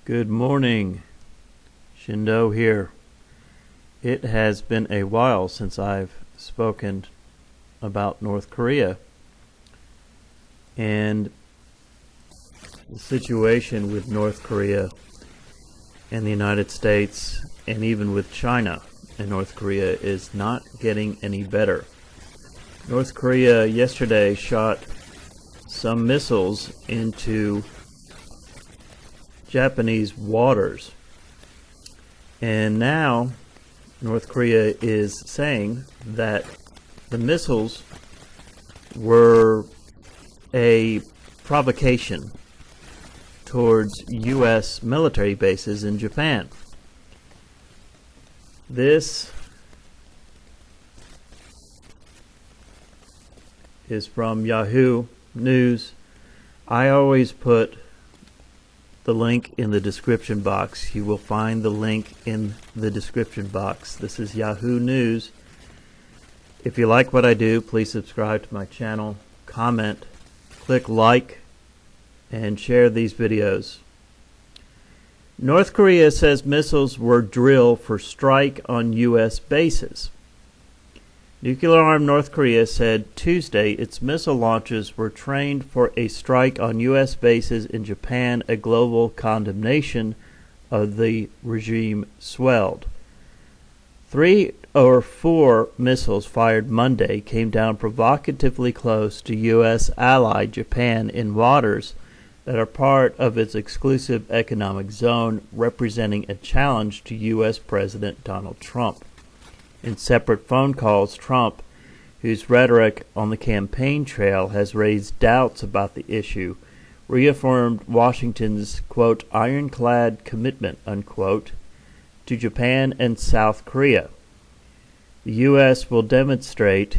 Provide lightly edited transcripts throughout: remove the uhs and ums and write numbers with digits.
Good morning, Shindo here. It has been a while since I've spoken about North Korea and the situation with North Korea and the United States and even with China and North Korea is not getting any better. North Korea yesterday shot some missiles into Japanese waters, and now North Korea is saying that the missiles were a provocation towards U.S. military bases in Japan. This is from Yahoo News. I always put the link in the description box. You will find the link in the description box. This is Yahoo News. If you like what I do, please subscribe to my channel, comment, click like, and share these videos. North Korea says missiles were drilled for strike on U.S. bases. Nuclear-armed North Korea said Tuesday its missile launches were trained for a strike on U.S. bases in Japan. A global condemnation of the regime swelled. 3 or 4 missiles fired Monday came down provocatively close to U.S. ally Japan in waters that are part of its exclusive economic zone, representing a challenge to U.S. President Donald Trump. In separate phone calls, Trump, whose rhetoric on the campaign trail has raised doubts about the issue, reaffirmed Washington's, quote, ironclad commitment, unquote, to Japan and South Korea. The U.S. will demonstrate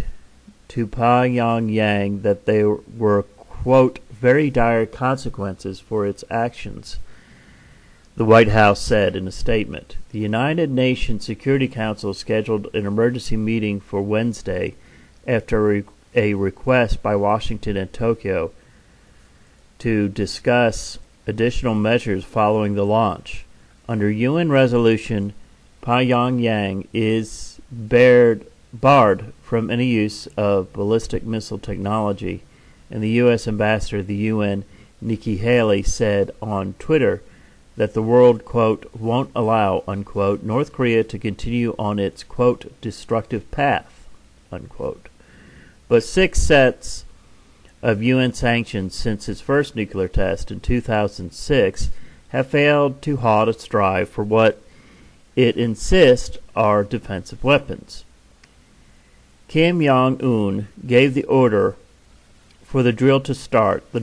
to Pyongyang that there were, quote, very dire consequences for its actions, the White House said in a statement. The United Nations Security Council scheduled an emergency meeting for Wednesday after a request by Washington and Tokyo to discuss additional measures following the launch. Under UN resolution, Pyongyang is barred from any use of ballistic missile technology, and the U.S. ambassador to the UN, Nikki Haley, said on Twitter that the world, quote, won't allow, unquote, North Korea to continue on its, quote, destructive path, unquote. But 6 sets of UN sanctions since its first nuclear test in 2006 have failed to halt its drive for what it insists are defensive weapons. Kim Jong Un gave the order for the drill to start. The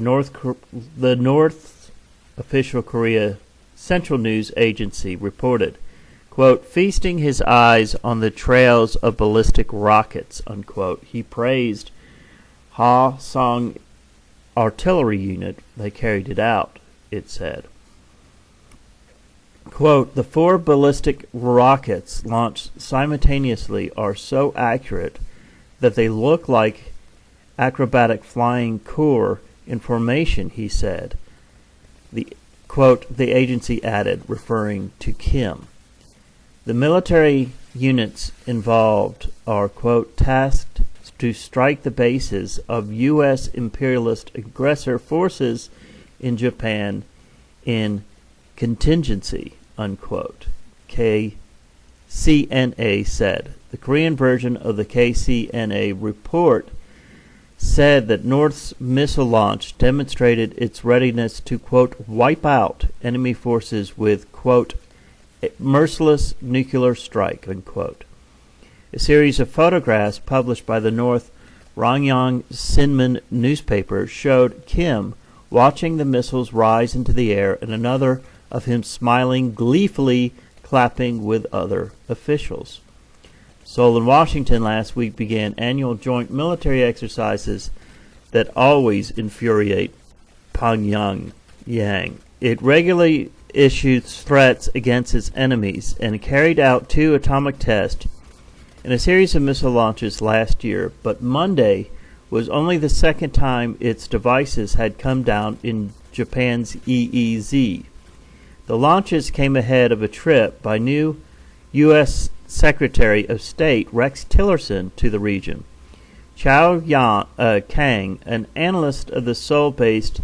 North official Korea Central News Agency reported, quote, feasting his eyes on the trails of ballistic rockets, unquote. He praised Ha-Song artillery unit that carried it out, it said. Quote, the 4 ballistic rockets launched simultaneously are so accurate that they look like acrobatic flying corps in formation, he said. Quote, the agency added, referring to Kim. The military units involved are, quote, tasked to strike the bases of U.S. imperialist aggressor forces in Japan in contingency, unquote, KCNA said. The Korean version of the KCNA report said that North's missile launch demonstrated its readiness to, quote, wipe out enemy forces with, quote, merciless nuclear strike, unquote. A series of photographs published by the North Rangyang Sinmun newspaper showed Kim watching the missiles rise into the air and another of him smiling gleefully, clapping with other officials. Seoul and Washington last week began annual joint military exercises that always infuriate Pyongyang. It regularly issues threats against its enemies and carried out 2 atomic tests in a series of missile launches last year, but Monday was only the second time its devices had come down in Japan's EEZ. The launches came ahead of a trip by new U.S. Secretary of State Rex Tillerson to the region. Kang, an analyst of the Seoul-based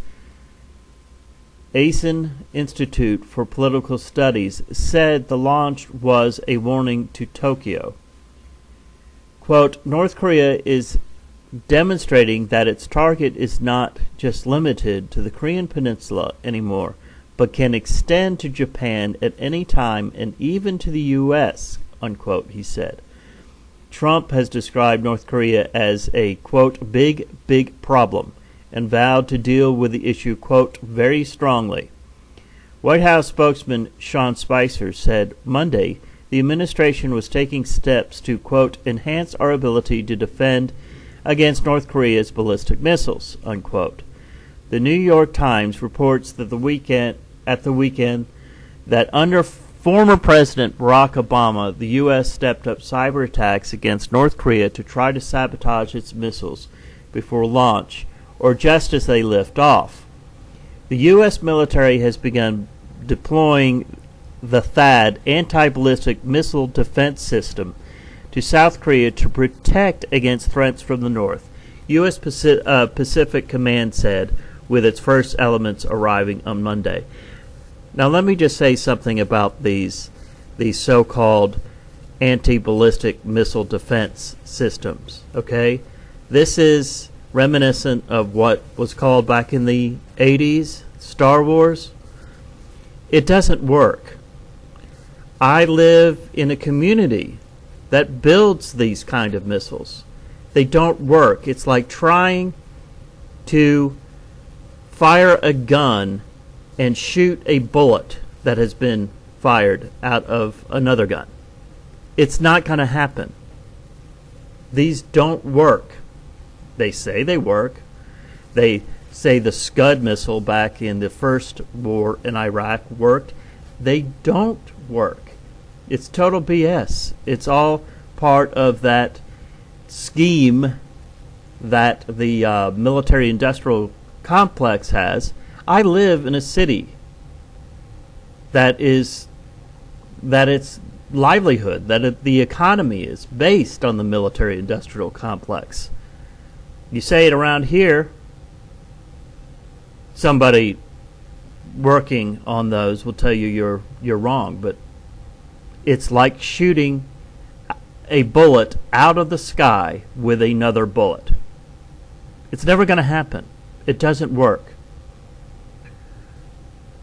ASEAN Institute for Political Studies, said the launch was a warning to Tokyo. Quote, North Korea is demonstrating that its target is not just limited to the Korean Peninsula anymore, but can extend to Japan at any time and even to the U.S., unquote, he said. Trump has described North Korea as a, quote, big problem, and vowed to deal with the issue, quote, very strongly. White House spokesman Sean Spicer said Monday the administration was taking steps to, quote, enhance our ability to defend against North Korea's ballistic missiles, unquote. The New York Times reports that the weekend that under former President Barack Obama, the U.S. stepped up cyber attacks against North Korea to try to sabotage its missiles before launch, or just as they lift off. The U.S. military has begun deploying the THAAD anti-ballistic missile defense system to South Korea to protect against threats from the north, U.S. Pacific Command said, with its first elements arriving on Monday. Now let me just say something about these so-called anti-ballistic missile defense systems, okay? This is reminiscent of what was called back in the 80s, Star Wars. It doesn't work. I live in a community that builds these kind of missiles. They don't work. It's like trying to fire a gun and shoot a bullet that has been fired out of another gun. It's not going to happen. These don't work. They say they work. They say the Scud missile back in the first war in Iraq worked. They don't work. It's total BS. It's all part of that scheme that the military-industrial complex has. I live in a city that its livelihood, the economy is based on the military-industrial complex. You say it around here, somebody working on those will tell you you're wrong, but it's like shooting a bullet out of the sky with another bullet. It's never going to happen. It doesn't work.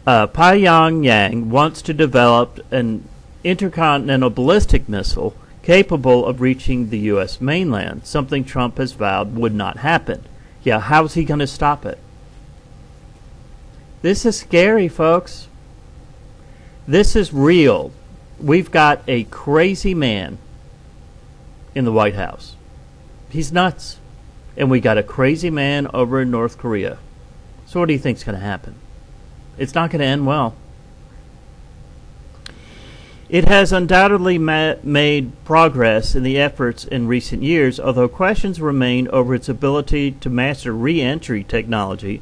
Pyongyang wants to develop an intercontinental ballistic missile capable of reaching the U.S. mainland, something Trump has vowed would not happen. Yeah, how's he going to stop it? This is scary, folks. This is real. We've got a crazy man in the White House. He's nuts. And we got a crazy man over in North Korea. So what do you think's going to happen? It's not going to end well. It has undoubtedly made progress in the efforts in recent years, although questions remain over its ability to master re-entry technology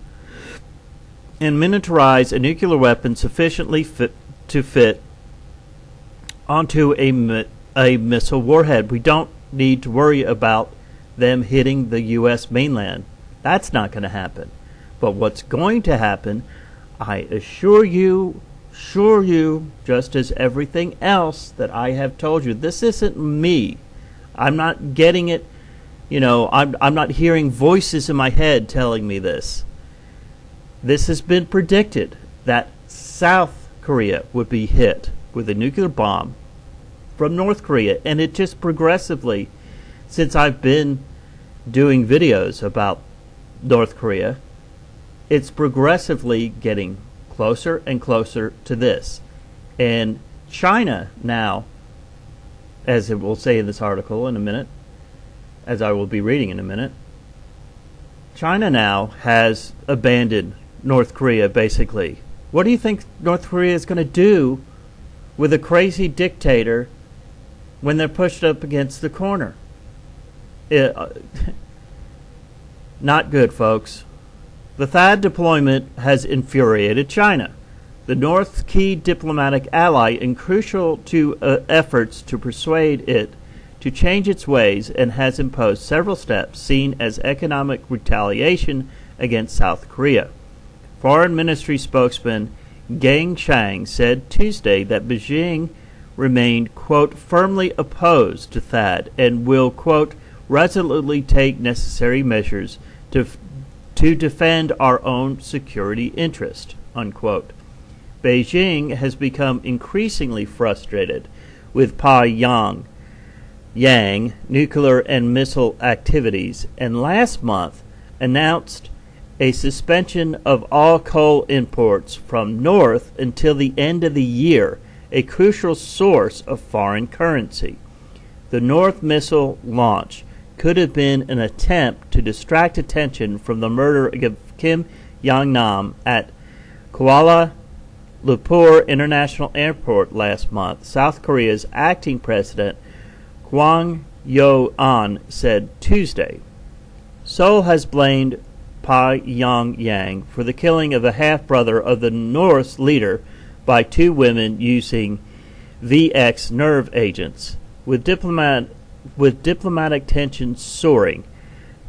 and miniaturize a nuclear weapon sufficiently to fit onto a missile warhead. We don't need to worry about them hitting the U.S. mainland. That's not going to happen. But what's going to happen, I assure you, just as everything else that I have told you, this isn't me. I'm not getting it, I'm not hearing voices in my head telling me this. This has been predicted that South Korea would be hit with a nuclear bomb from North Korea, and it just progressively, since I've been doing videos about North Korea, it's progressively getting closer and closer to this. And China now, as it will say in this article in a minute, as I will be reading in a minute, China now has abandoned North Korea, basically. What do you think North Korea is going to do with a crazy dictator when they're pushed up against the corner? Not good, folks. The THAAD deployment has infuriated China. the North's key diplomatic ally and crucial to efforts to persuade it to change its ways, and has imposed several steps seen as economic retaliation against South Korea. Foreign Ministry spokesman Gang Chang said Tuesday that Beijing remained, quote, firmly opposed to THAAD and will, quote, resolutely take necessary measures to defend our own security interest, unquote. Beijing has become increasingly frustrated with Pyongyang nuclear and missile activities, and last month announced a suspension of all coal imports from North until the end of the year, a crucial source of foreign currency. The North missile launch could have been an attempt to distract attention from the murder of Kim Jong-nam at Kuala Lumpur International Airport last month. South Korea's acting president Jong Un said Tuesday. Seoul has blamed Pyongyang for the killing of a half-brother of the North's leader by two women using VX nerve agents. With diplomatic tensions soaring,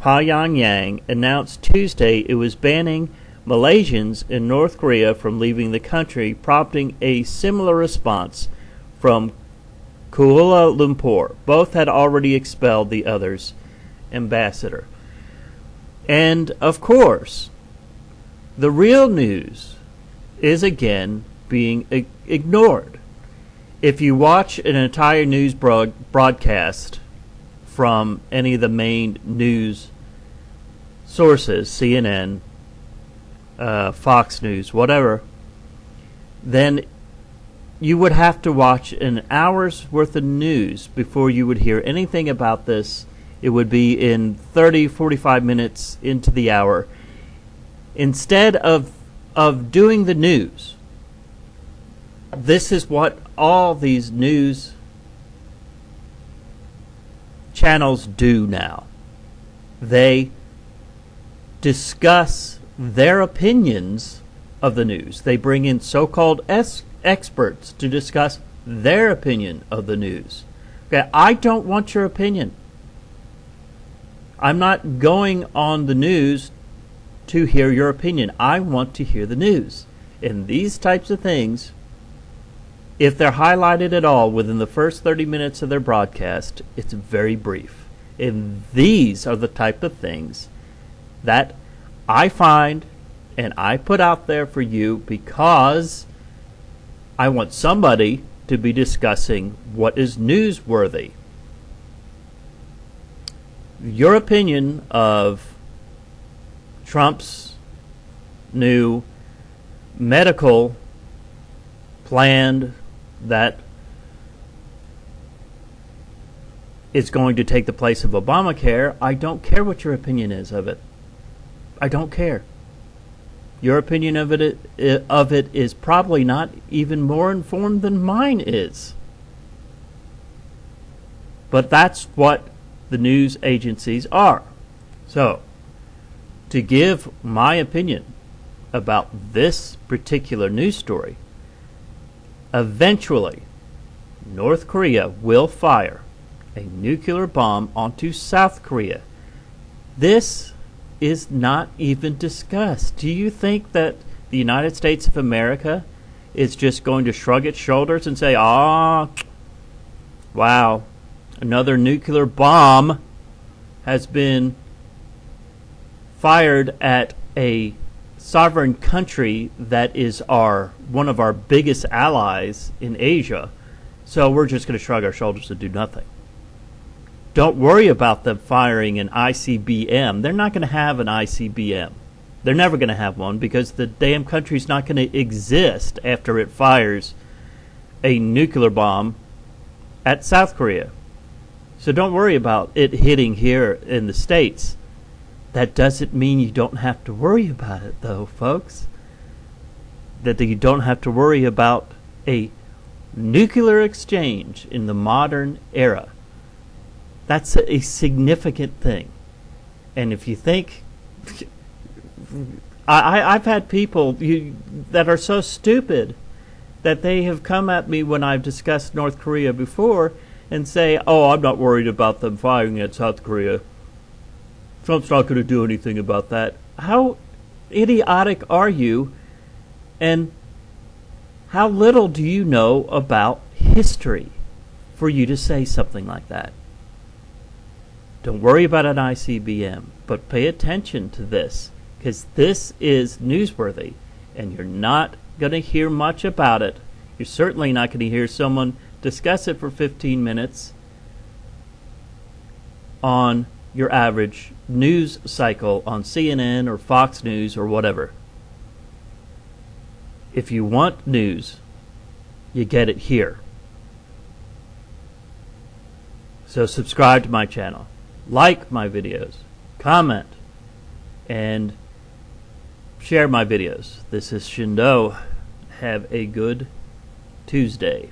Pyongyang announced Tuesday it was banning Malaysians in North Korea from leaving the country, prompting a similar response from Kuala Lumpur. Both had already expelled the other's ambassador. And, of course, the real news is again being ignored. If you watch an entire news broadcast from any of the main news sources, CNN, Fox News, whatever, then you would have to watch an hour's worth of news before you would hear anything about this. It would be in 30, 45 minutes into the hour. Instead of doing the news, this is what all these news channels do now. They discuss their opinions of the news. They bring in so-called experts to discuss their opinion of the news. Okay, I don't want your opinion. I'm not going on the news to hear your opinion. I want to hear the news. And these types of things, if they're highlighted at all within the first 30 minutes of their broadcast, it's very brief. And these are the type of things that I find and I put out there for you because I want somebody to be discussing what is newsworthy. Your opinion of Trump's new medical plan that is going to take the place of Obamacare, I don't care what your opinion is of it. I don't care. Your opinion of it is probably not even more informed than mine is. But that's what the news agencies are. So, to give my opinion about this particular news story, eventually North Korea will fire a nuclear bomb onto South Korea. This is not even discussed. Do you think that the United States of America is just going to shrug its shoulders and say, wow, another nuclear bomb has been fired at a sovereign country that is one of our biggest allies in Asia, so we're just going to shrug our shoulders and do nothing? Don't worry about them firing an ICBM. They're not going to have an ICBM. They're never going to have one because the damn country's not going to exist after it fires a nuclear bomb at South Korea. So don't worry about it hitting here in the States. That doesn't mean you don't have to worry about it, though, folks. That you don't have to worry about a nuclear exchange in the modern era. That's a significant thing. And if you think I've had people that are so stupid that they have come at me when I've discussed North Korea before and say, oh, I'm not worried about them firing at South Korea. Trump's not going to do anything about that. How idiotic are you? And how little do you know about history for you to say something like that? Don't worry about an ICBM, but pay attention to this, because this is newsworthy, and you're not going to hear much about it. You're certainly not going to hear someone discuss it for 15 minutes on your average news cycle on CNN or Fox News or whatever. If you want news, you get it here. So subscribe to my channel, like my videos, comment, and share my videos. This is Shindo. Have a good Tuesday.